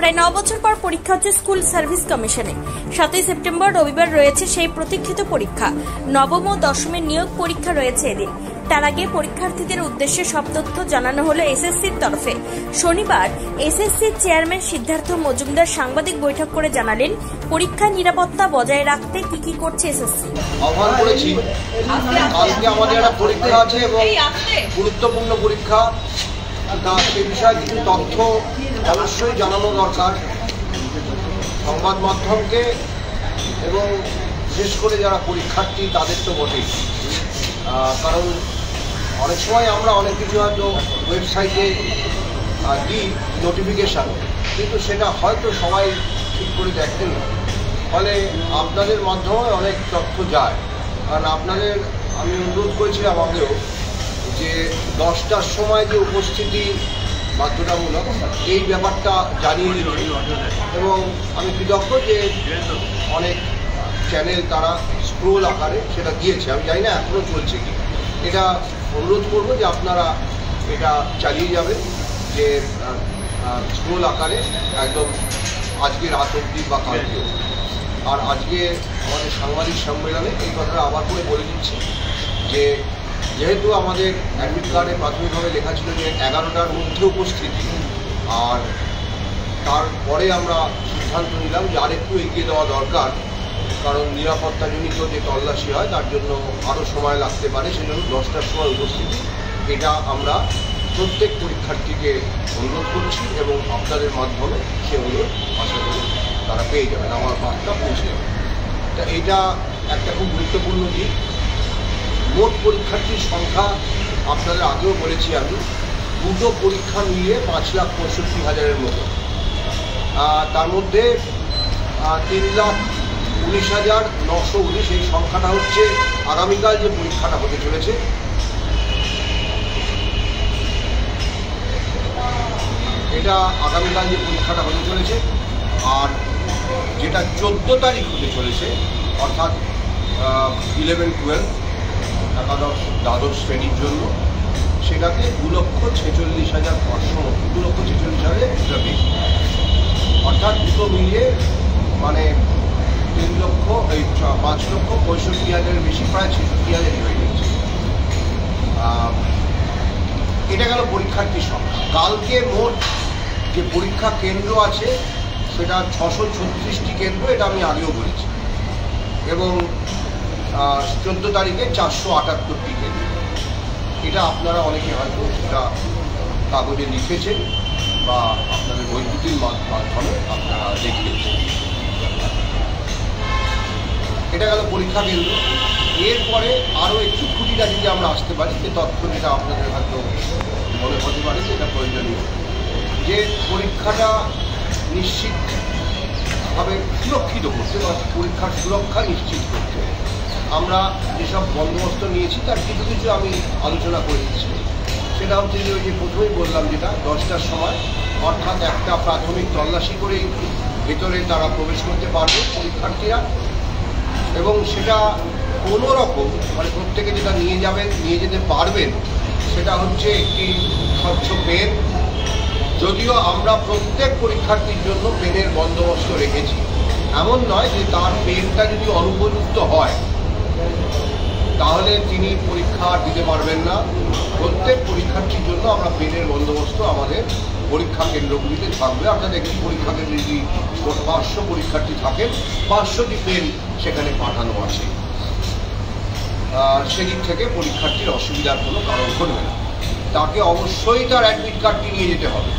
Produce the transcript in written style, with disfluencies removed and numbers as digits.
প্রায় 9 বছর পর পরীক্ষা হচ্ছে স্কুল সার্ভিস কমিশনে। 7ই সেপ্টেম্বর রবিবার রয়েছে সেই প্রতীক্ষিত পরীক্ষা। নবম ও দশমের নিয়োগ পরীক্ষা রয়েছে এদিন। তার আগে পরীক্ষার্থীদের উদ্দেশ্যে সব তথ্য জানানো হলো এসএসসির তরফে। শনিবার এসএসসির চেয়ারম্যান সিদ্ধার্থ মজুমদার সাংবাদিক বৈঠক করে জানালেন পরীক্ষা নিরাপত্তা বজায় রাখতে কি করছে এসএসসি। আহ্বান করেছি, আজকে আমাদের একটা পরীক্ষা আছে এবং গুরুত্বপূর্ণ পরীক্ষা, সে বিষয়ে কিছু তথ্য অবশ্যই জানানো দরকার সংবাদ মাধ্যমকে এবং বিশেষ করে যারা পরীক্ষার্থী তাদের তো বটেই। কারণ অনেক সময় আমরা অনেক কিছু হয়তো ওয়েবসাইটে দিই নোটিফিকেশান, কিন্তু সেটা হয়তো সবাই ঠিক করে দেখেন না, ফলে আপনাদের মাধ্যমে অনেক তথ্য যায়। কারণ আপনাদের আমি অনুরোধ করেছিলাম আগেও যে 10টার সময় যে উপস্থিতি বাধ্যতামূলক, এই ব্যাপারটা জানিয়ে দিল এবং আমি কৃতজ্ঞ যে অনেক চ্যানেল তারা স্ক্রোল আকারে সেটা দিয়েছে। আমি জানি না এখনও চলছে কি, এটা অনুরোধ করব যে আপনারা এটা চালিয়ে যাবেন, যে স্ক্রোল আকারে একদম আজকে রাত অবধি বা কালকেও। আর আজকে আমাদের সাংবাদিক সম্মেলনে এই কথাটা আবার করে বলে দিচ্ছি যে যেহেতু আমাদের অ্যাডমিট কার্ডে প্রাথমিকভাবে লেখা ছিল যে 11টার মধ্যে উপস্থিতি, আর তারপরে আমরা সিদ্ধান্ত নিলাম যে আরেকটু এগিয়ে দেওয়া দরকার, কারণ নিরাপত্তাজনিত যে তল্লাশি হয় তার জন্য আরও সময় লাগতে পারে, সেজন্য 10টার সময় উপস্থিতি। এটা আমরা প্রত্যেক পরীক্ষার্থীকে অনুরোধ করছি এবং আপনাদের মাধ্যমে সে অনুরোধ আশা করি তারা পেয়ে যাবেন, আমার বার্তা পৌঁছে যাবে। তা এটা একটা খুব গুরুত্বপূর্ণ দিক। মোট পরীক্ষার্থীর সংখ্যা আপনাদের আগেও বলেছি আমি, দুটো পরীক্ষা মিলিয়ে 5,65,000-এর মতো। তার মধ্যে 3,19,919 এই সংখ্যাটা হচ্ছে আগামীকাল যে পরীক্ষাটা হতে চলেছে। এটা আগামীকাল যে পরীক্ষাটা হতে চলেছে, আর যেটা 14 তারিখ হতে চলেছে অর্থাৎ 11-12 একাদশ দ্বাদশ শ্রেণীর জন্য, সেটাতে 2,46,500, 2,46,000 বেশি, অর্থাৎ দুটো মিলিয়ে মানে 5,65,000-এর বেশি, প্রায় 66,000 হয়ে গেছে। এটা গেল পরীক্ষার্থীর সংখ্যা। কালকে মোট যে পরীক্ষা কেন্দ্র আছে সেটা 636টি কেন্দ্র, এটা আমি আগেও বলেছি, এবং 14 তারিখে 478টি কেন্দ্র। এটা আপনারা অনেকে হয়তো সেটা কাগজে লিখেছেন বা আপনাদের বৈদ্যুতিক মাধ্যমে আপনারা দেখিয়েছেন। এটা গেল পরীক্ষা কেন্দ্র। এরপরে আরও একটু খুঁটিনাটিতে আমরা আসতে পারি, যে তথ্য যেটা আপনাদের হয়তো মনে হতে পারে যেটা প্রয়োজনীয়, যে পরীক্ষাটা নিশ্চিতভাবে সুরক্ষিত করতে বা পরীক্ষার সুরক্ষা নিশ্চিত করতে আমরা যেসব বন্দোবস্ত নিয়েছি তার কিছু কিছু আমি আলোচনা করে দিচ্ছি। সেটা হচ্ছে যে ওই যে প্রথমেই বললাম, যেটা 10টার সময় অর্থাৎ একটা প্রাথমিক তল্লাশি করেই ভেতরে তারা প্রবেশ করতে পারবে পরীক্ষার্থীরা, এবং সেটা কোনো রকম মানে প্রত্যেকে যেটা নিয়ে যেতে পারবেন সেটা হচ্ছে একটি স্বচ্ছ পেন। যদিও আমরা প্রত্যেক পরীক্ষার্থীর জন্য পেনের বন্দোবস্ত রেখেছি, এমন নয় যে তার পেনটা যদি অনুপযুক্ত হয় তাহলে তিনি পরীক্ষা দিতে পারবেন না। প্রত্যেক পরীক্ষার্থীর জন্য আমরা পেনের বন্দোবস্ত আমাদের পরীক্ষা কেন্দ্রগুলিতে থাকবে, অর্থাৎ একটি পরীক্ষা কেন্দ্রে যদি 500 পরীক্ষার্থী থাকেন 500টি পেন সেখানে পাঠানো আছে। সেদিক থেকে পরীক্ষার্থীর অসুবিধার কোনো কারণ ঘটবে না। তাকে অবশ্যই তার অ্যাডমিট কার্ডটি নিয়ে যেতে হবে।